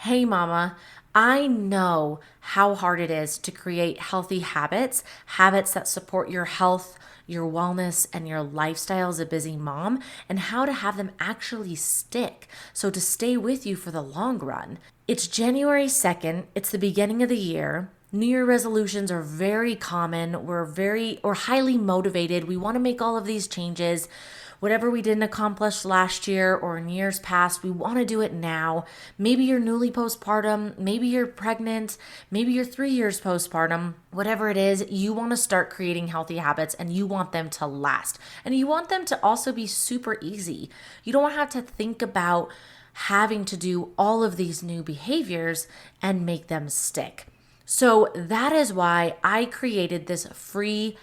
Hey, mama, I know how hard it is to create healthy habits, habits that support your health, your wellness, and your lifestyle as a busy mom, and how to have them actually stick. So, to stay with you for the long run. It's January 2nd, it's the beginning of the year. New Year resolutions are very common. We're highly motivated. We want to make all of these changes. Whatever we didn't accomplish last year or in years past, we want to do it now. Maybe you're newly postpartum, maybe you're pregnant, maybe you're 3 years postpartum. Whatever it is, you want to start creating healthy habits and you want them to last. And you want them to also be super easy. You don't have to think about having to do all of these new behaviors and make them stick. So that is why I created this free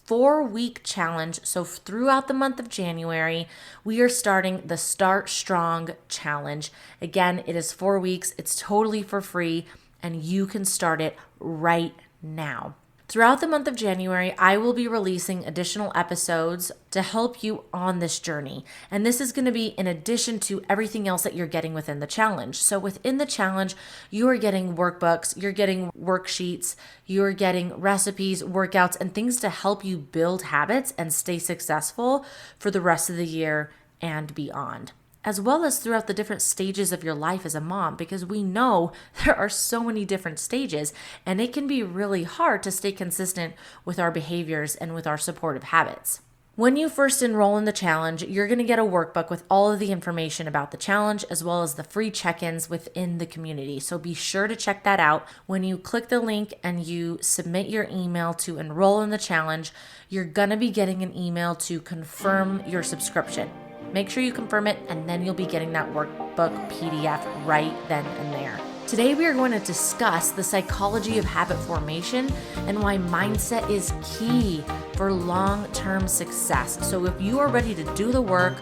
4-week challenge. So throughout the month of January, we are starting the Start Strong Challenge. Again, it is 4 weeks. It's totally for free and you can start it right now. Throughout the month of January, I will be releasing additional episodes to help you on this journey. And this is going to be in addition to everything else that you're getting within the challenge. So within the challenge, you are getting workbooks, you're getting worksheets, you're getting recipes, workouts, and things to help you build habits and stay successful for the rest of the year and beyond, as well as throughout the different stages of your life as a mom, because we know there are so many different stages and it can be really hard to stay consistent with our behaviors and with our supportive habits. When you first enroll in the challenge, you're going to get a workbook with all of the information about the challenge, as well as the free check-ins within the community. So be sure to check that out. When you click the link and you submit your email to enroll in the challenge, you're going to be getting an email to confirm your subscription. Make sure you confirm it, and then you'll be getting that workbook PDF right then and there. Today, we are going to discuss the psychology of habit formation and why mindset is key for long-term success. So if you are ready to do the work,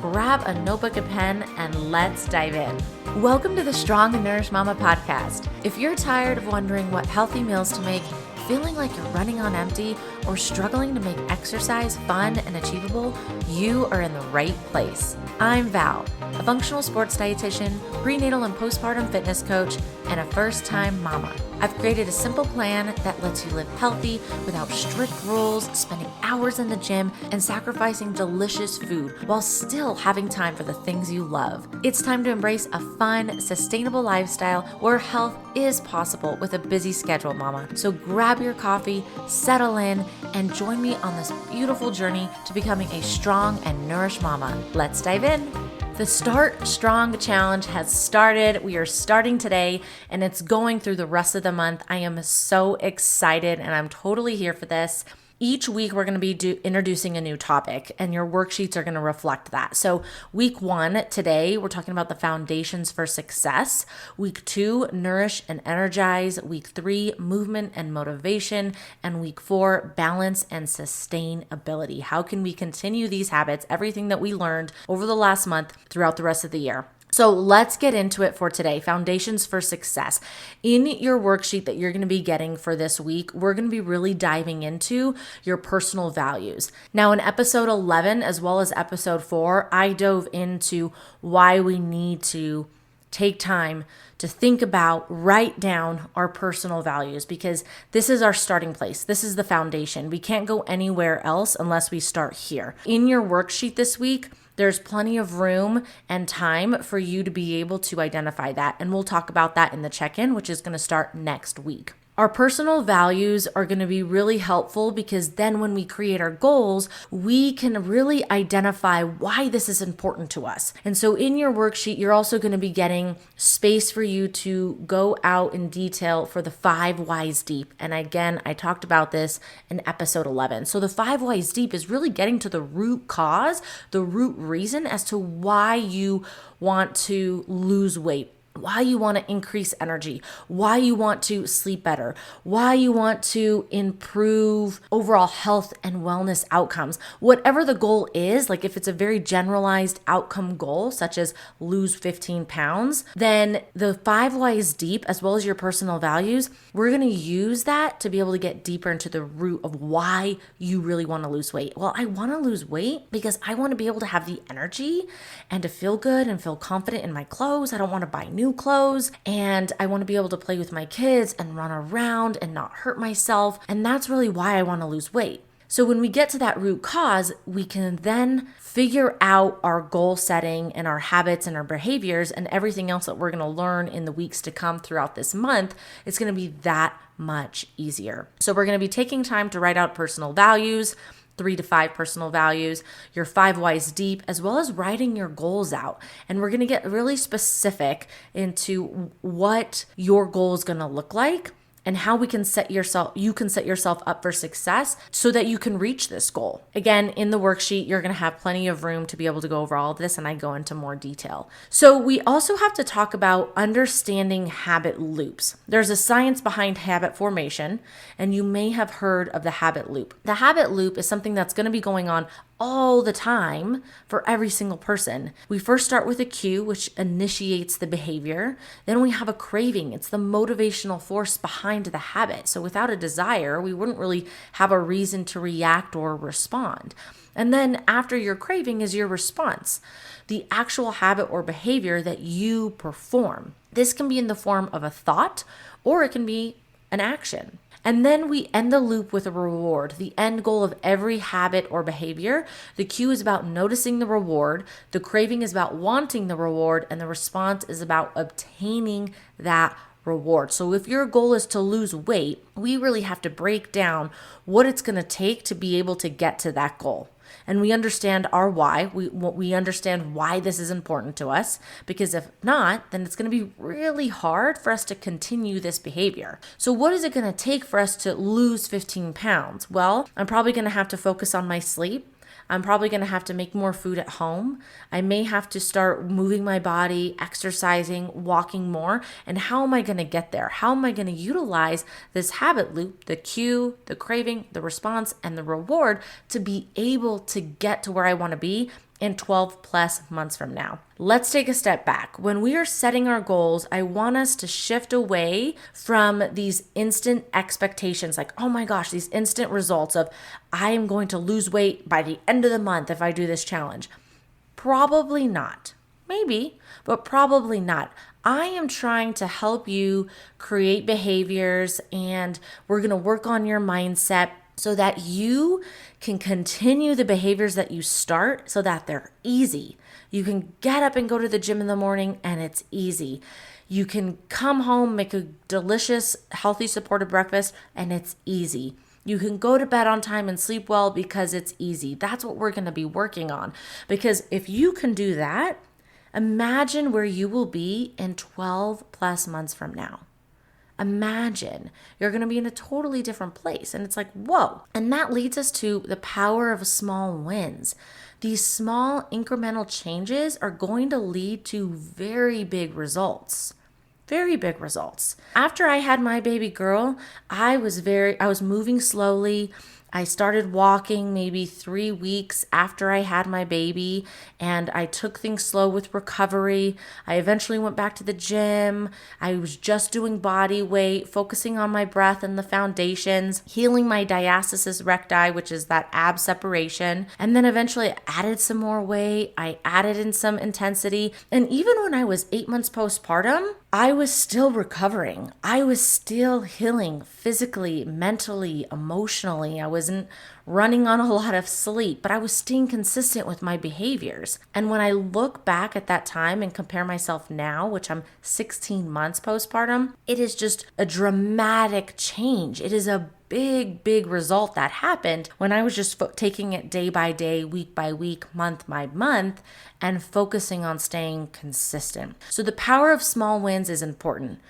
grab a notebook and pen, and let's dive in. Welcome to the Strong and Nourished Mama podcast. If you're tired of wondering what healthy meals to make, feeling like you're running on empty, or struggling to make exercise fun and achievable, you are in the right place. I'm Val, a functional sports dietitian, prenatal and postpartum fitness coach, and a first-time mama. I've created a simple plan that lets you live healthy without strict rules, spending hours in the gym, and sacrificing delicious food while still having time for the things you love. It's time to embrace a fun, sustainable lifestyle where health is possible with a busy schedule, mama. So grab your coffee, settle in, and join me on this beautiful journey to becoming a strong and nourished mama. Let's dive in. The Start Strong Challenge has started. We are starting today and it's going through the rest of the month. I am so excited and I'm totally here for this. Each week, we're going to be introducing a new topic, and your worksheets are going to reflect that. So week 1, today, we're talking about the foundations for success. Week 2, nourish and energize. Week 3, movement and motivation. And week 4, balance and sustainability. How can we continue these habits, everything that we learned over the last month throughout the rest of the year? So let's get into it for today. Foundations for success. In your worksheet that you're going to be getting for this week, we're going to be really diving into your personal values. Now, in episode 11, as well as episode 4, I dove into why we need to take time to think about, write down our personal values, because this is our starting place. This is the foundation. We can't go anywhere else unless we start here. In your worksheet this week, there's plenty of room and time for you to be able to identify that. And we'll talk about that in the check-in, which is going to start next week. Our personal values are going to be really helpful because then when we create our goals, we can really identify why this is important to us. And so in your worksheet, you're also going to be getting space for you to go out in detail for the 5 whys deep. And again, I talked about this in episode 11. So the 5 whys deep is really getting to the root cause, the root reason as to why you want to lose weight, why you want to increase energy, why you want to sleep better, why you want to improve overall health and wellness outcomes. Whatever the goal is, like if it's a very generalized outcome goal, such as lose 15 pounds, then the 5 whys deep, as well as your personal values, we're going to use that to be able to get deeper into the root of why you really want to lose weight. Well, I want to lose weight because I want to be able to have the energy and to feel good and feel confident in my clothes. I don't want to buy new new clothes and I want to be able to play with my kids and run around and not hurt myself. And that's really why I want to lose weight. So when we get to that root cause, we can then figure out our goal setting and our habits and our behaviors and everything else that we're going to learn in the weeks to come throughout this month. It's going to be that much easier. So we're going to be taking time to write out personal values, 3 to 5 personal values, your 5 whys deep, as well as writing your goals out. And we're going to get really specific into what your goal is going to look like and how you can set yourself up for success so that you can reach this goal. Again, in the worksheet, you're going to have plenty of room to be able to go over all of this, and I go into more detail. So we also have to talk about understanding habit loops. There's a science behind habit formation, and you may have heard of the habit loop. The habit loop is something that's going to be going on all the time for every single person. We first start with a cue, which initiates the behavior. Then we have a craving. It's the motivational force behind the habit. So without a desire, we wouldn't really have a reason to react or respond. And then after your craving is your response, the actual habit or behavior that you perform. This can be in the form of a thought, or it can be an action. And then we end the loop with a reward, the end goal of every habit or behavior. The cue is about noticing the reward, the craving is about wanting the reward, and the response is about obtaining that reward. So if your goal is to lose weight, we really have to break down what it's going to take to be able to get to that goal. And we understand our why. We understand why this is important to us, because if not, then it's going to be really hard for us to continue this behavior. So what is it going to take for us to lose 15 pounds? Well, I'm probably going to have to focus on my sleep. I'm probably going to have to make more food at home. I may have to start moving my body, exercising, walking more. And how am I going to get there? How am I going to utilize this habit loop, the cue, the craving, the response, and the reward to be able to get to where I want to be in 12 plus months from now? Let's take a step back. When we are setting our goals, I want us to shift away from these instant expectations, like, oh my gosh, these instant results of I am going to lose weight by the end of the month if I do this challenge. Probably not. Maybe, but probably not. I am trying to help you create behaviors, and we're going to work on your mindset so that you can continue the behaviors that you start so that they're easy. You can get up and go to the gym in the morning and it's easy. You can come home, make a delicious, healthy, supportive breakfast and it's easy. You can go to bed on time and sleep well because it's easy. That's what we're going to be working on. Because if you can do that, imagine where you will be in 12 plus months from now. Imagine you're going to be in a totally different place. And it's like, whoa. And that leads us to the power of small wins. These small incremental changes are going to lead to very big results. Very big results. After I had my baby girl, I was moving slowly. I started walking maybe 3 weeks after I had my baby, and I took things slow with recovery. I eventually went back to the gym. I was just doing body weight, focusing on my breath and the foundations, healing my diastasis recti, which is that ab separation. And then eventually I added some more weight. I added in some intensity. And even when I was 8 months postpartum, I was still recovering. I was still healing physically, mentally, emotionally. I wasn't running on a lot of sleep, but I was staying consistent with my behaviors. And when I look back at that time and compare myself now, which I'm 16 months postpartum, it is just a dramatic change. It is a big result that happened when I was just taking it day by day, week by week, month by month, and focusing on staying consistent. So the power of small wins is important.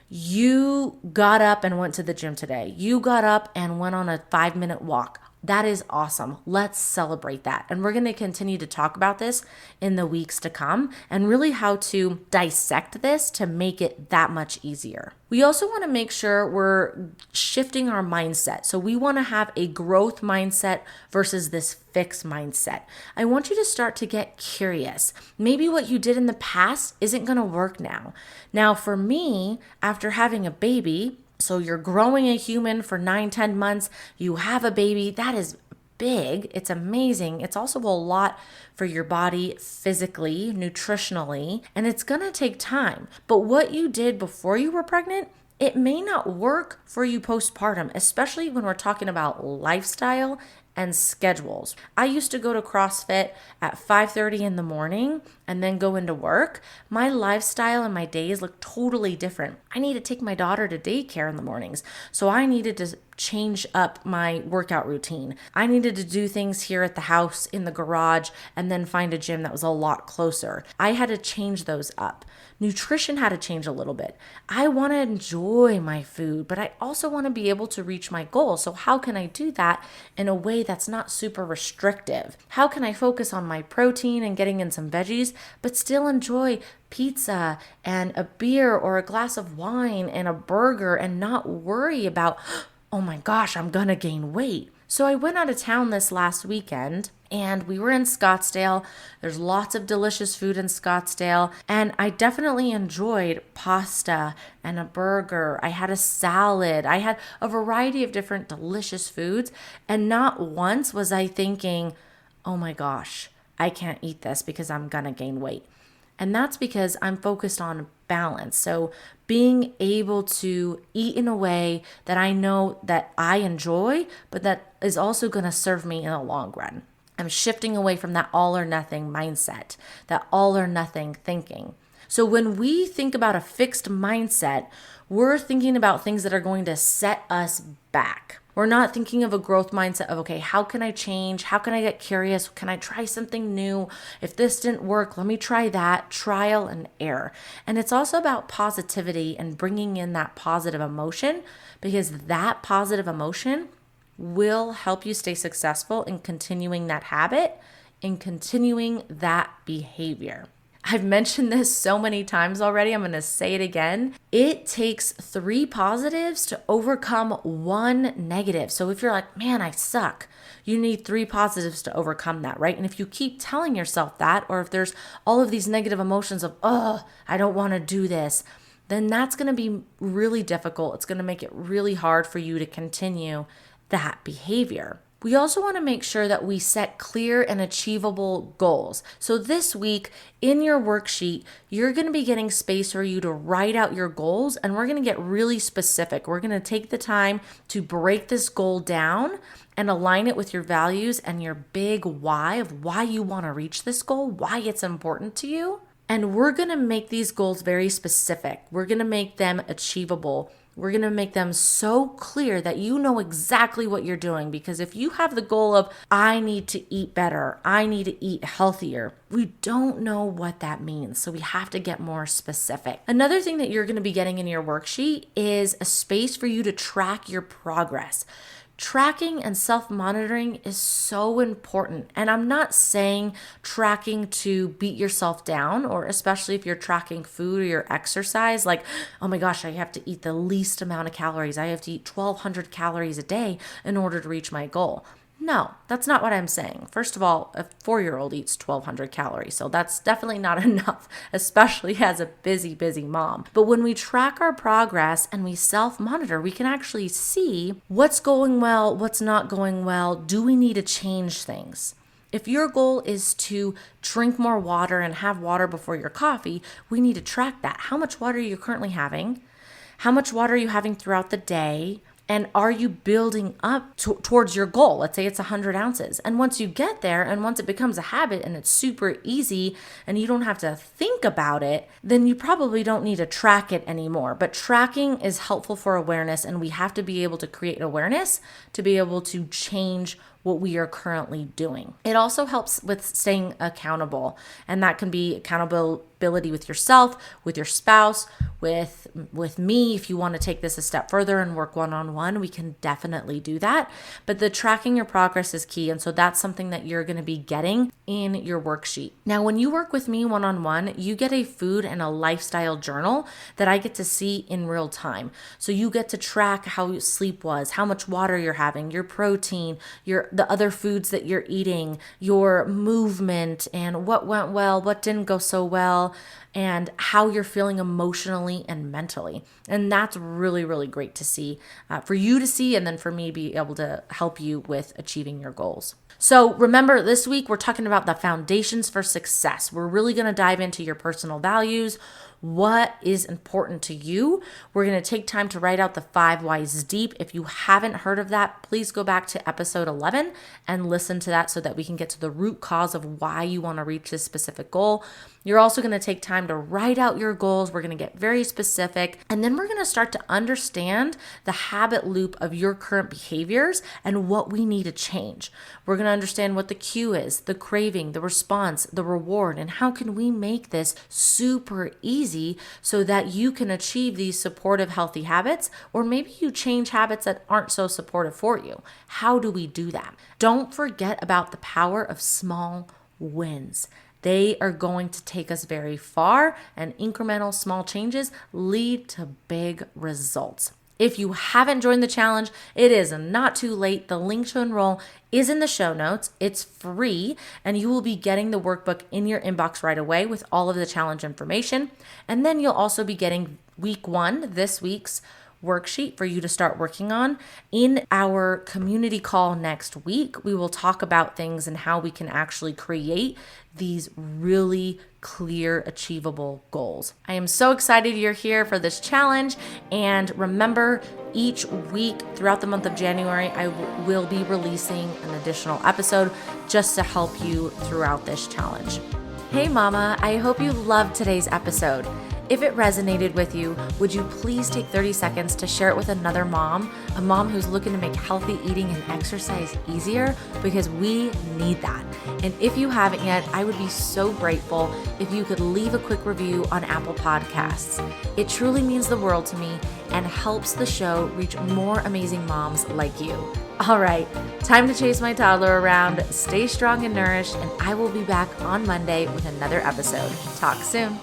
You got up and went to the gym today. You got up and went on a 5-minute walk. That is awesome. Let's celebrate that. And we're going to continue to talk about this in the weeks to come and really how to dissect this to make it that much easier. We also want to make sure we're shifting our mindset. So we want to have a growth mindset versus this fixed mindset. I want you to start to get curious. Maybe what you did in the past isn't going to work now. Now, for me, after having a baby, so you're growing a human for 9-10 months, you have a baby, that is big. It's amazing. It's also a lot for your body physically, nutritionally, and it's going to take time. But what you did before you were pregnant, it may not work for you postpartum, especially when we're talking about lifestyle and schedules. I used to go to CrossFit at 5:30 in the morning and then go into work. My lifestyle and my days look totally different. I need to take my daughter to daycare in the mornings, so I needed to change up my workout routine. I needed to do things here at the house, in the garage, and then find a gym that was a lot closer. I had to change those up. Nutrition had to change a little bit. I want to enjoy my food, but I also want to be able to reach my goals. So how can I do that in a way that's not super restrictive? How can I focus on my protein and getting in some veggies, but still enjoy pizza and a beer or a glass of wine and a burger and not worry about, oh my gosh, I'm gonna gain weight? So I went out of town this last weekend and we were in Scottsdale. There's lots of delicious food in Scottsdale, and I definitely enjoyed pasta and a burger. I had a salad. I had a variety of different delicious foods, and not once was I thinking, oh my gosh, I can't eat this because I'm gonna gain weight. And that's because I'm focused on balance. So being able to eat in a way that I know that I enjoy, but that is also going to serve me in the long run. I'm shifting away from that all or nothing mindset, that all or nothing thinking. So when we think about a fixed mindset, we're thinking about things that are going to set us back. We're not thinking of a growth mindset of, okay, how can I change? How can I get curious? Can I try something new? If this didn't work, let me try that. Trial and error. And it's also about positivity and bringing in that positive emotion, because that positive emotion will help you stay successful in continuing that habit, in continuing that behavior. I've mentioned this so many times already. I'm going to say it again. It takes 3 positives to overcome 1 negative. So if you're like, man, I suck, you need 3 positives to overcome that, right? And if you keep telling yourself that, or if there's all of these negative emotions of, oh, I don't want to do this, then that's going to be really difficult. It's going to make it really hard for you to continue that behavior. We also want to make sure that we set clear and achievable goals. So this week in your worksheet, you're going to be getting space for you to write out your goals, and we're going to get really specific. We're going to take the time to break this goal down and align it with your values and your big why of why you want to reach this goal, why it's important to you. And we're going to make these goals very specific. We're going to make them achievable. We're going to make them so clear that you know exactly what you're doing. Because if you have the goal of, I need to eat better, I need to eat healthier, we don't know what that means. So we have to get more specific. Another thing that you're going to be getting in your worksheet is a space for you to track your progress. Tracking and self-monitoring is so important. And I'm not saying tracking to beat yourself down, or especially if you're tracking food or your exercise, like, oh my gosh, I have to eat the least amount of calories. I have to eat 1,200 calories a day in order to reach my goal. No, that's not what I'm saying. First of all, a 4-year-old eats 1,200 calories, so that's definitely not enough, especially as a busy mom. But when we track our progress and we self-monitor, we can actually see what's going well, what's not going well. Do we need to change things? If your goal is to drink more water and have water before your coffee, we need to track that. How much water are you currently having? How much water are you having throughout the day? And are you building up towards your goal? Let's say it's 100 ounces. And once you get there, and once it becomes a habit and it's super easy and you don't have to think about it, then you probably don't need to track it anymore. But tracking is helpful for awareness, and we have to be able to create awareness to be able to change what we are currently doing. It also helps with staying accountable, and that can be accountability with yourself, with your spouse, with me. If you want to take this a step further and work one-on-one, we can definitely do that. But the tracking your progress is key, and so that's something that you're going to be getting in your worksheet. Now, when you work with me one-on-one, you get a food and a lifestyle journal that I get to see in real time. So you get to track how your sleep was, how much water you're having, your protein, the other foods that you're eating, your movement, and what went well, what didn't go so well, and how you're feeling emotionally and mentally. And that's really, really great to see, for you to see, and then for me be able to help you with achieving your goals. So remember, this week we're talking about the foundations for success. We're really going to dive into your personal values. What is important to you? We're going to take time to write out the 5 whys deep. If you haven't heard of that, please go back to episode 11 and listen to that so that we can get to the root cause of why you want to reach this specific goal. You're also going to take time to write out your goals. We're going to get very specific, and then we're going to start to understand the habit loop of your current behaviors and what we need to change. We're going to understand what the cue is, the craving, the response, the reward, and how can we make this super easy so that you can achieve these supportive, healthy habits, or maybe you change habits that aren't so supportive for you. How do we do that? Don't forget about the power of small wins. They are going to take us very far, and incremental small changes lead to big results. If you haven't joined the challenge, it is not too late. The link to enroll is in the show notes. It's free, and you will be getting the workbook in your inbox right away with all of the challenge information. And then you'll also be getting week 1, this week's worksheet for you to start working on. In our community call next week, we will talk about things and how we can actually create these really clear, achievable goals. I am so excited you're here for this challenge. And remember, each week throughout the month of January, I will be releasing an additional episode just to help you throughout this challenge. Hey mama, I hope you loved today's episode. If it resonated with you, would you please take 30 seconds to share it with another mom, a mom who's looking to make healthy eating and exercise easier, because we need that. And if you haven't yet, I would be so grateful if you could leave a quick review on Apple Podcasts. It truly means the world to me and helps the show reach more amazing moms like you. All right, time to chase my toddler around. Stay strong and nourished, and I will be back on Monday with another episode. Talk soon.